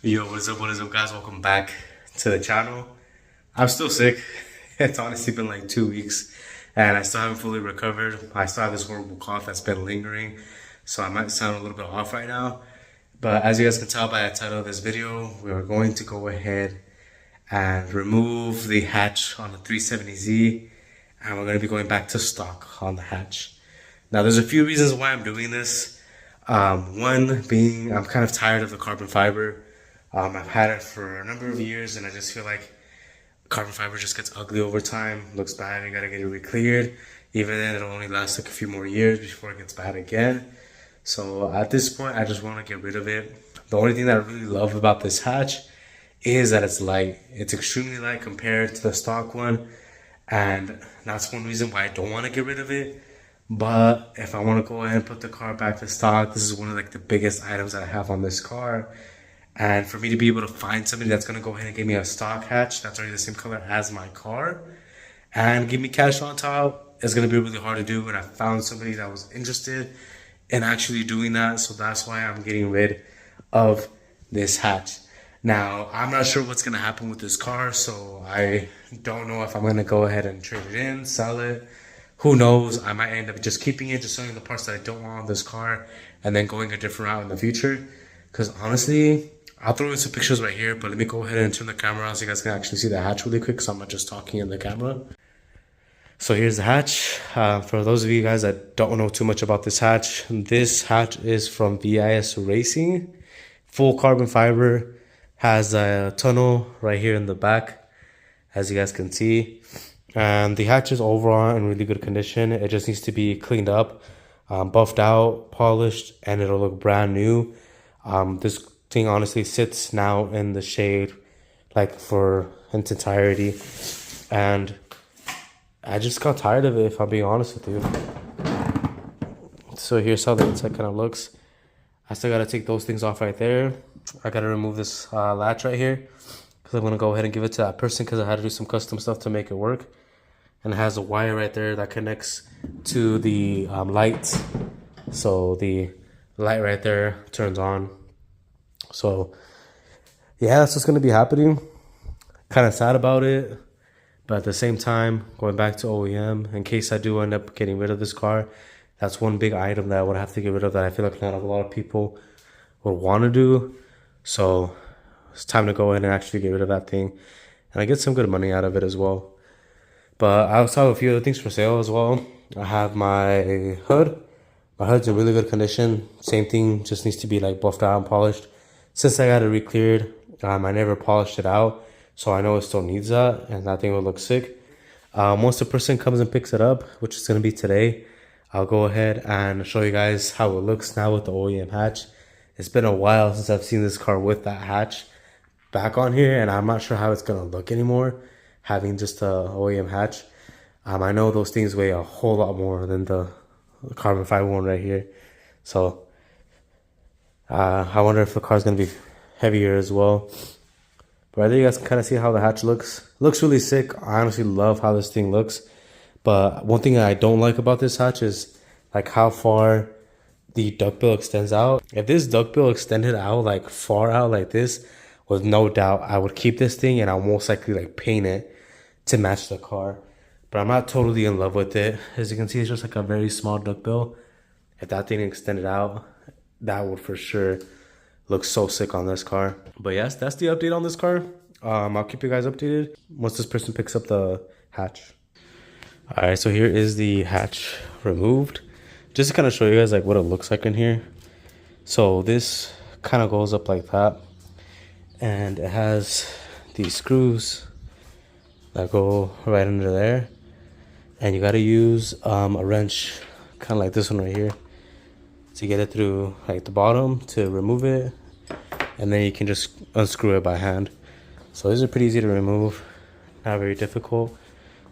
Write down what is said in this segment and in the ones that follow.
Yo, what is up, guys? Welcome back to the channel. I'm still sick. It's honestly been like 2 weeks, and I still haven't fully recovered. I still have this horrible cough that's been lingering, so I might sound a little bit off right now. But as you guys can tell by the title of this video, we are going to go ahead and remove the hatch on the 370Z, and we're going to be going back to stock on the hatch. Now, there's a few reasons why I'm doing this. One being I'm kind of tired of the carbon fiber. I've had it for a number of years, and I just feel like carbon fiber just gets ugly over time, looks bad, you gotta get it re-cleared. Even then, it'll only last like a few more years before it gets bad again. So at this point, I just want to get rid of it. The only thing that I really love about this hatch is that it's light. It's extremely light compared to the stock one, and that's one reason why I don't want to get rid of it. But if I want to go ahead and put the car back to stock, this is one of like the biggest items that I have on this car. And for me to be able to find somebody that's going to go ahead and give me a stock hatch that's already the same color as my car and give me cash on top is going to be really hard to do. And I found somebody that was interested in actually doing that. So that's why I'm getting rid of this hatch. Now, I'm not sure what's going to happen with this car. So I don't know if I'm going to go ahead and trade it in, sell it. Who knows? I might end up just keeping it, just selling the parts that I don't want on this car and then going a different route in the future. Because honestly, I'll throw in some pictures right here, but let me go ahead and turn the camera on so you guys can actually see the hatch really quick, so I'm not just talking in the camera. So here's the hatch. For those of you guys that don't know too much about this hatch is from VIS Racing. Full carbon fiber, has a tunnel right here in the back, as you guys can see. And the hatch is overall in really good condition. It just needs to be cleaned up, buffed out, polished, and it'll look brand new. This thing honestly sits now in the shade like for its entirety, and I just got tired of it, if I'm being honest with you. So here's how the inside kind of looks. I still gotta take those things off right there. I gotta remove this latch right here because I'm gonna go ahead and give it to that person because I had to do some custom stuff to make it work. And it has a wire right there that connects to the lights, so the light right there turns on. So yeah, that's what's going to be happening. Kind of sad about it, but at the same time, going back to OEM, in case I do end up getting rid of this car, that's one big item that I would have to get rid of that I feel like not a lot of people would want to do. So it's time to go ahead and actually get rid of that thing, and I get some good money out of it as well. But I also have a few other things for sale as well. I have my hood. My hood's in really good condition. Same thing, just needs to be like buffed out and polished. Since I got it re-cleared, I never polished it out, so I know it still needs that, and that thing will look sick. Once the person comes and picks it up, which is going to be today, I'll go ahead and show you guys how it looks now with the OEM hatch. It's been a while since I've seen this car with that hatch back on here, and I'm not sure how it's going to look anymore, having just a OEM hatch. I know those things weigh a whole lot more than the carbon fiber one right here, so I wonder if the car's going to be heavier as well. But right there you guys can kind of see how the hatch looks. Looks really sick. I honestly love how this thing looks. But one thing I don't like about this hatch is like how far the duckbill extends out. If this duckbill extended out like far out like this, with no doubt I would keep this thing and I'll most likely like paint it to match the car. But I'm not totally in love with it. As you can see, it's just like a very small duckbill. If that thing extended out, that would for sure look so sick on this car. But yes, that's the update on this car. I'll keep you guys updated once this person picks up the hatch. All right, so here is the hatch removed. Just to kind of show you guys like what it looks like in here. So this kind of goes up like that, and it has these screws that go right under there, and you got to use a wrench kind of like this one right here to get it through like the bottom to remove it, and then you can just unscrew it by hand. So these are pretty easy to remove, not very difficult.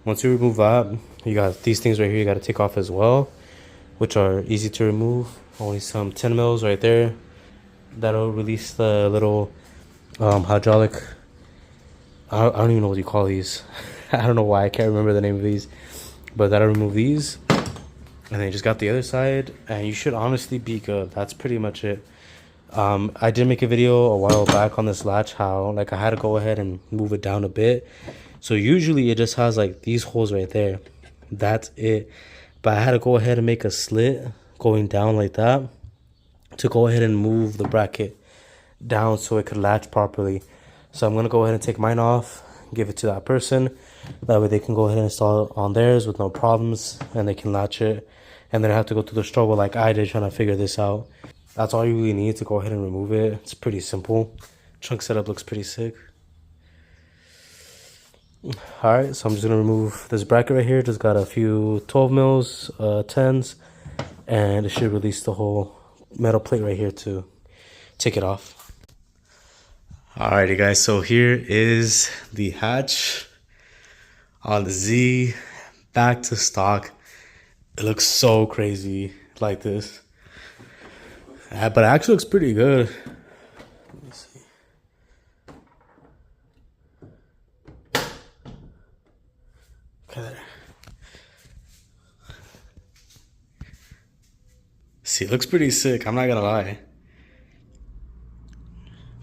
Once you remove that, you got these things right here you got to take off as well, which are easy to remove. Only some 10 mils right there. That'll release the little hydraulic, I don't even know what you call these. I don't know why I can't remember the name of these, but that'll remove these. And then you just got the other side, and you should honestly be good. That's pretty much it. I did make a video a while back on this latch, how like I had to go ahead and move it down a bit. So usually it just has like these holes right there. That's it. But I had to go ahead and make a slit going down like that to go ahead and move the bracket down so it could latch properly. So I'm gonna go ahead and take mine off, give it to that person. That way they can go ahead and install it on theirs with no problems, and they can latch it, and then have to go through the struggle like I did trying to figure this out. That's all you really need to go ahead and remove it. It's pretty simple. Trunk setup looks pretty sick. Alright, so I'm just gonna remove this bracket right here. Just got a few 12 mils, 10s, and it should release the whole metal plate right here to take it off. Alrighty guys, so here is the hatch on the Z, back to stock. It looks so crazy like this, but it actually looks pretty good. Let me see. Okay, there. See, it looks pretty sick, I'm not gonna lie.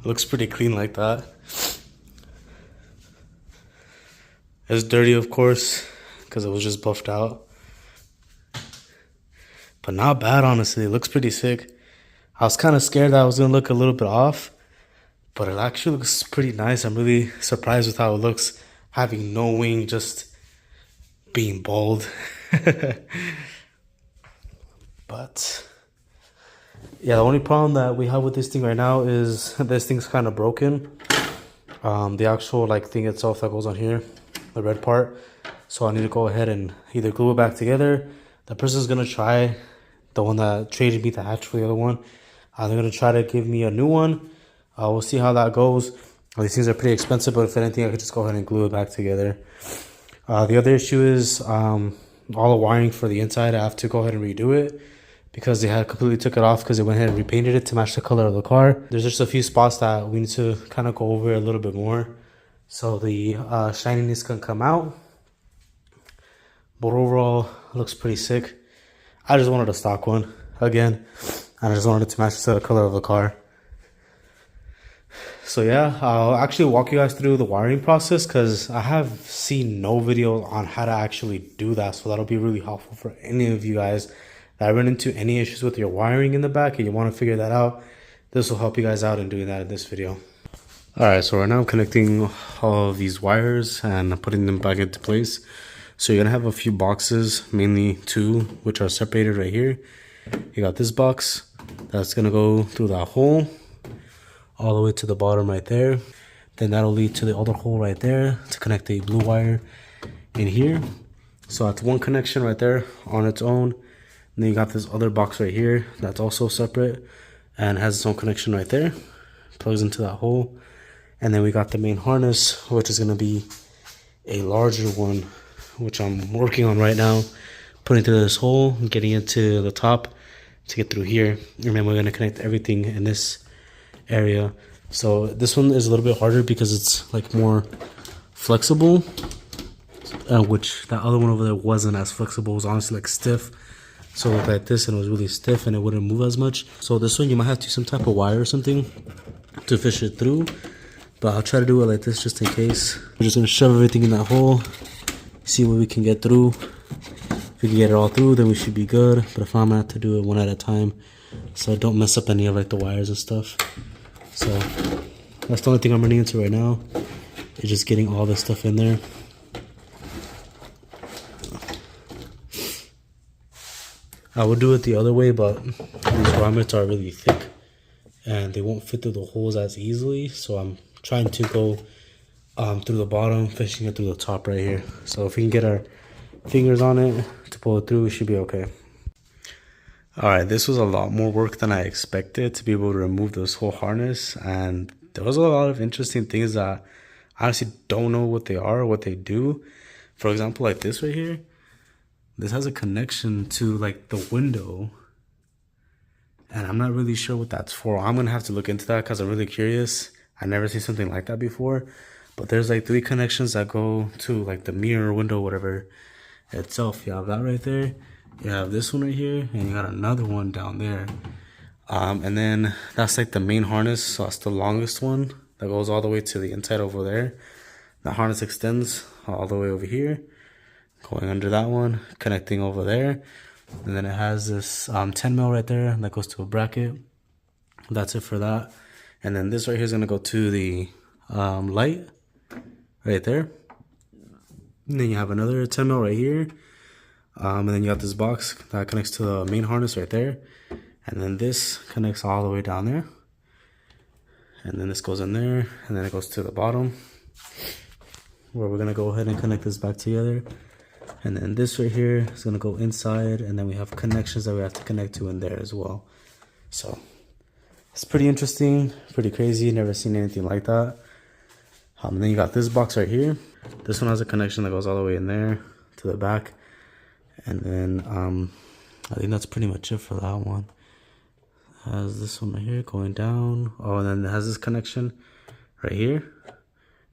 It looks pretty clean like that. It's dirty, of course, because it was just buffed out. But not bad, honestly. It looks pretty sick. I was kind of scared that I was going to look a little bit off, but it actually looks pretty nice. I'm really surprised with how it looks, having no wing, just being bald. But yeah, the only problem that we have with this thing right now is this thing's kind of broken. The actual like thing itself that goes on here, the red part. So I need to go ahead and either glue it back together. The person's gonna try, the one that traded me the hatch for the other one, they're gonna try to give me a new one. We'll see how that goes. These things are pretty expensive, but if anything, I could just go ahead and glue it back together. The other issue is all the wiring for the inside. I have to go ahead and redo it because they had completely took it off because they went ahead and repainted it to match the color of the car. There's just a few spots that we need to kind of go over a little bit more so the shininess can come out. But overall, it looks pretty sick. I just wanted a stock one again, and I just wanted it to match the color of the car. So yeah, I'll actually walk you guys through the wiring process because I have seen no video on how to actually do that. So that'll be really helpful for any of you guys that run into any issues with your wiring in the back and you want to figure that out. This will help you guys out in doing that in this video. Alright, so right now I'm connecting all of these wires and putting them back into place. So you're gonna have a few boxes, mainly two, which are separated right here. You got this box that's gonna go through that hole all the way to the bottom right there. Then that'll lead to the other hole right there to connect the blue wire in here. So that's one connection right there on its own. And then you got this other box right here that's also separate and has its own connection right there. Plugs into that hole. And then we got the main harness, which is gonna be a larger one, which I'm working on right now, putting through this hole, getting it to the top to get through here. And then we're gonna connect everything in this area. So this one is a little bit harder because it's like more flexible, which that other one over there wasn't as flexible. It was honestly like stiff. So it looked like this and it was really stiff and it wouldn't move as much. So this one you might have to use some type of wire or something to fish it through. But I'll try to do it like this just in case. We're just gonna shove everything in that hole, see what we can get through. If we can get it all through, then we should be good. But if not, I'm gonna have to do it one at a time so I don't mess up any of like the wires and stuff. So that's the only thing I'm running into right now, is just getting all this stuff in there. I would do it the other way, but these grommets are really thick and they won't fit through the holes as easily. So I'm trying to go through the bottom, fishing it through the top right here. So if we can get our fingers on it to pull it through, we should be okay. Alright, this was a lot more work than I expected to be able to remove this whole harness, and there was a lot of interesting things that I honestly don't know what they are or what they do. For example, like this right here, this has a connection to like the window, and I'm not really sure what that's for. I'm gonna have to look into that because I'm really curious. I never seen something like that before. But there's like 3 connections that go to like the mirror, window, whatever itself. You have that right there. You have this one right here, and you got another one down there. And then that's like the main harness. So that's the longest one that goes all the way to the inside over there. The harness extends all the way over here, going under that one, connecting over there. And then it has this 10 mil right there that goes to a bracket. That's it for that. And then this right here is going to go to the light right there. And then you have another 10 mil right here. And then you got this box that connects to the main harness right there. And then this connects all the way down there. And then this goes in there. And then it goes to the bottom, where we're going to go ahead and connect this back together. And then this right here is going to go inside. And then we have connections that we have to connect to in there as well. So it's pretty interesting, pretty crazy. Never seen anything like that. And then you got this box right here. This one has a connection that goes all the way in there to the back. And then I think that's pretty much it for that one. Has this one right here going down. Oh, and then it has this connection right here.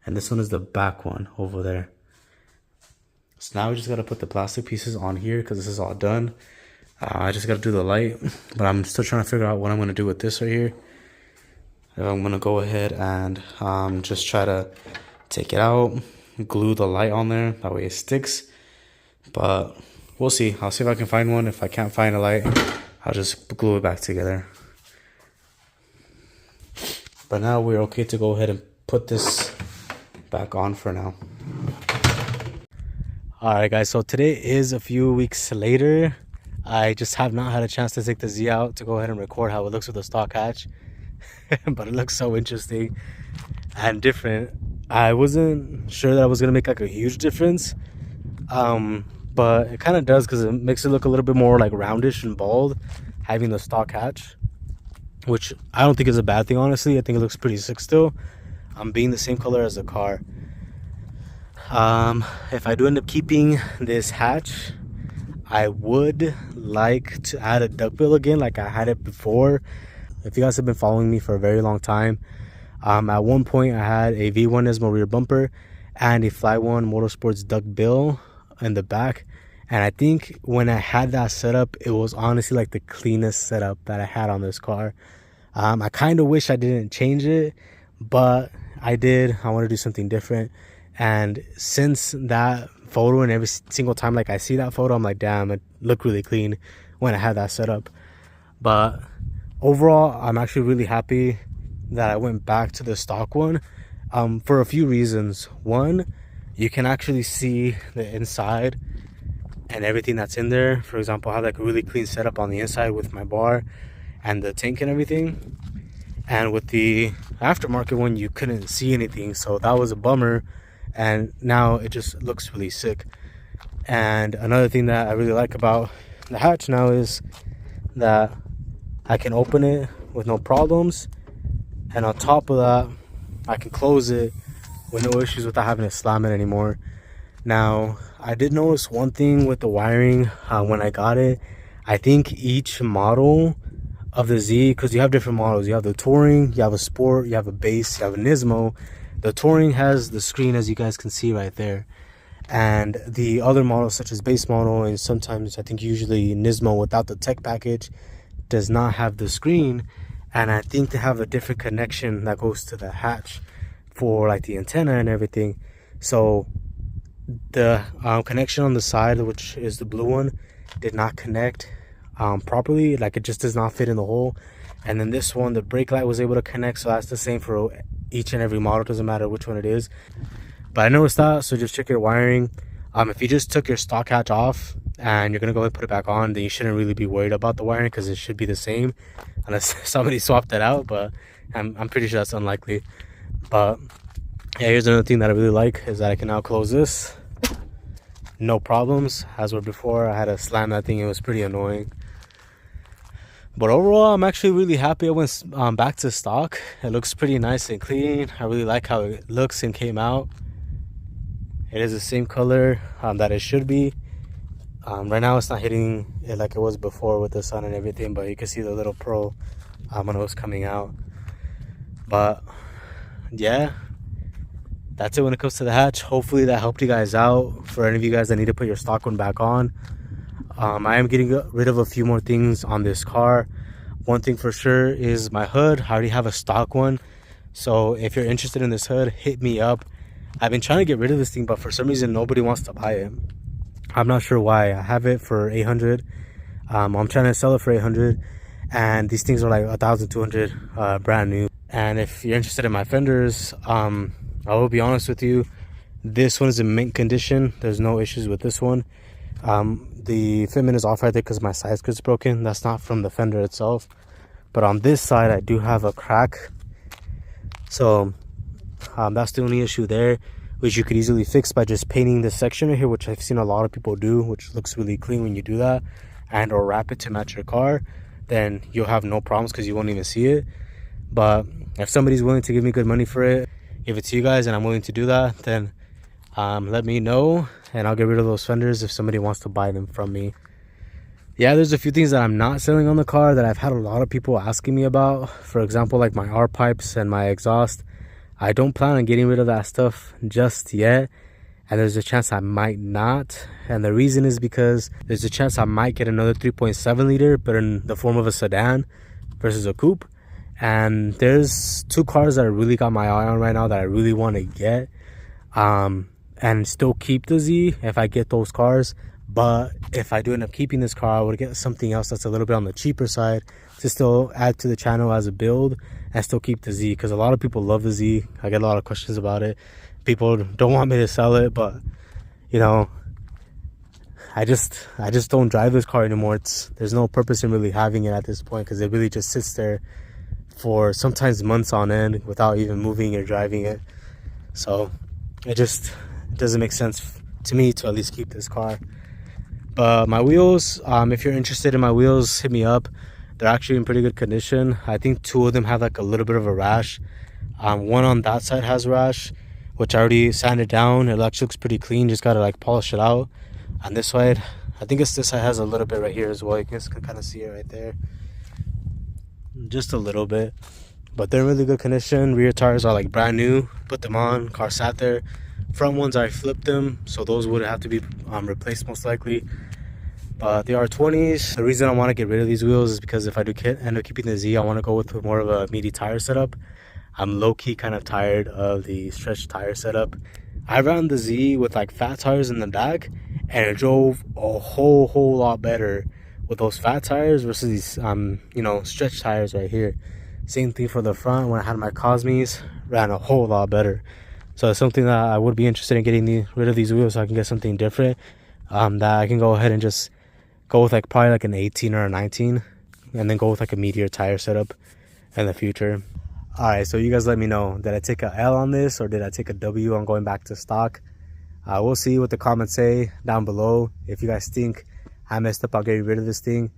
And this one is the back one over there. So now we just got to put the plastic pieces on here because this is all done. I just got to do the light, but I'm still trying to figure out what I'm going to do with this right here. I'm going to go ahead and just try to take it out, glue the light on there. That way it sticks. But we'll see. I'll see if I can find one. If I can't find a light, I'll just glue it back together. But now we're okay to go ahead and put this back on for now. Alright guys, so today is a few weeks later. I just have not had a chance to take the Z out to go ahead and record how it looks with the stock hatch. But it looks so interesting and different. I wasn't sure that I was going to make like a huge difference. But it kind of does, because it makes it look a little bit more like roundish and bald, having the stock hatch. Which I don't think is a bad thing, honestly. I think it looks pretty sick still. Being the same color as the car. If I do end up keeping this hatch, I would like to add a duckbill again like I had it before. If you guys have been following me for a very long time, at one point I had a V1 Nismo rear bumper and a Fly One Motorsports duckbill in the back. And I think when I had that setup, it was honestly like the cleanest setup that I had on this car. I kind of wish I didn't change it, but I did. I want to do something different. And since that photo, and every single time like I see that photo, I'm like, damn, it looked really clean when I had that set up. But overall, I'm actually really happy that I went back to the stock one, for a few reasons. One, you can actually see the inside and everything that's in there. For example, I have like a really clean setup on the inside with my bar and the tank and everything. And with the aftermarket one, you couldn't see anything, so that was a bummer. And now it just looks really sick. And another thing that I really like about the hatch now is that I can open it with no problems, and on top of that, I can close it with no issues without having to slam it anymore. Now, I did notice one thing with the wiring when I got it. I think each model of the Z, because you have different models. You have the Touring, you have a Sport, you have a Base, you have a Nismo. The Touring has the screen, as you guys can see right there. And the other models, such as Base model, and sometimes I think usually Nismo without the tech package, does not have the screen. And I think they have a different connection that goes to the hatch for like the antenna and everything. So the connection on the side, which is the blue one, did not connect properly. Like, it just does not fit in the hole. And then this one, the brake light was able to connect, so that's the same for each and every model. Doesn't matter which one it is. But I noticed that, so just check your wiring. If you just took your stock hatch off and you're gonna go ahead and put it back on, then you shouldn't really be worried about the wiring, because it should be the same unless somebody swapped that out. But I'm pretty sure that's unlikely. But yeah, here's another thing that I really like, is that I can now close this no problems. As were before, I had to slam that thing. It was pretty annoying. But overall, I'm actually really happy I went back to stock. It looks pretty nice and clean. I really like how it looks and came out. It is the same color that it should be. Right now it's not hitting it like it was before with the sun and everything, but you can see the little pearl when it was coming out. But yeah, that's it when it comes to the hatch. Hopefully that helped you guys out. For any of you guys that need to put your stock one back on, I am getting rid of a few more things on this car, One thing for sure is my hood. I already have a stock one, so if you're interested in this hood, hit me up. I've been trying to get rid of this thing, but for some reason nobody wants to buy it. I'm not sure why. I have it for 800. I'm trying to sell it for 800, and these things are like 1,200 brand new. And if you're interested in my fenders, I will be honest with you, this one is in mint condition. There's no issues with this one. The fitment is off right there because my side skirt's broken. That's not from the fender itself, but on this side I do have a crack, so that's the only issue there, which you could easily fix by just painting this section right here, which I've seen a lot of people do, which looks really clean when you do that, and or wrap it to match your car. Then you'll have no problems because you won't even see it. But if somebody's willing to give me good money for it, give it to you guys, and I'm willing to do that, then let me know and I'll get rid of those fenders if somebody wants to buy them from me. Yeah, there's a few things that I'm not selling on the car that I've had a lot of people asking me about. For example, like my R pipes and my exhaust. I don't plan on getting rid of that stuff just yet, and there's a chance I might not. And the reason is because there's a chance I might get another 3.7 liter, but in the form of a sedan versus a coupe. And there's two cars that I really got my eye on right now that I really want to get, and still keep the Z if I get those cars. But if I do end up keeping this car, I would get something else that's a little bit on the cheaper side to still add to the channel as a build and still keep the Z, because a lot of people love the Z. I get a lot of questions about it. People don't want me to sell it, but you know, I just don't drive this car anymore. There's no purpose in really having it at this point, because it really just sits there for sometimes months on end without even moving or driving it. So it doesn't make sense to me to at least keep this car. But my wheels, if you're interested in my wheels, hit me up. They're actually in pretty good condition. I think two of them have like a little bit of a rash. One on that side has a rash, which I already sanded down. It actually looks pretty clean, just gotta like polish it out. On this side, I think this side has a little bit right here as well. You guys can kind of see it right there, just a little bit. But they're in really good condition. Rear tires are like brand new. Put them on, car sat there. Front ones I flipped them, so those would have to be replaced most likely. But the R20s, the reason I want to get rid of these wheels is because if I do end up keeping the Z, I want to go with more of a meaty tire setup. I'm low-key kind of tired of the stretch tire setup. I ran the Z with like fat tires in the back, and it drove a whole lot better with those fat tires versus these you know, stretch tires right here. Same thing for the front. When I had my Cosmes, ran a whole lot better. So it's something that I would be interested in getting rid of these wheels, so I can get something different, that I can go ahead and just go with like probably like an 18 or a 19, and then go with like a meatier tire setup in the future. All right, so you guys let me know, did I take a L on this or did I take a W on going back to stock? We'll see what the comments say down below. If you guys think I messed up on getting rid of this thing,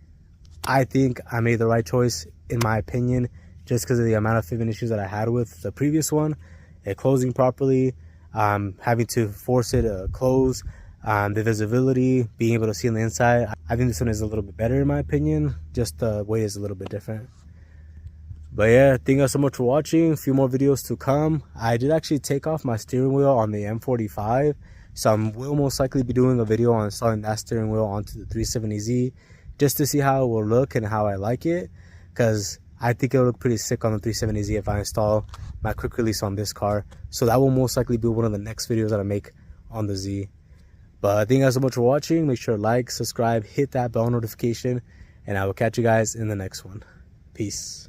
I think I made the right choice in my opinion, just because of the amount of fitment issues that I had with the previous one, it closing properly, having to force it to close, the visibility, being able to see on the inside. I think this one is a little bit better in my opinion, just the weight is a little bit different. But yeah, thank you guys so much for watching. A few more videos to come. I did actually take off my steering wheel on the M45, so I will most likely be doing a video on installing that steering wheel onto the 370Z, just to see how it will look and how I like it, because I think it'll look pretty sick on the 370Z if I install my quick release on this car. So that will most likely be one of the next videos that I make on the Z. But thank you guys so much for watching. Make sure to like, subscribe, hit that bell notification, and I will catch you guys in the next one. Peace.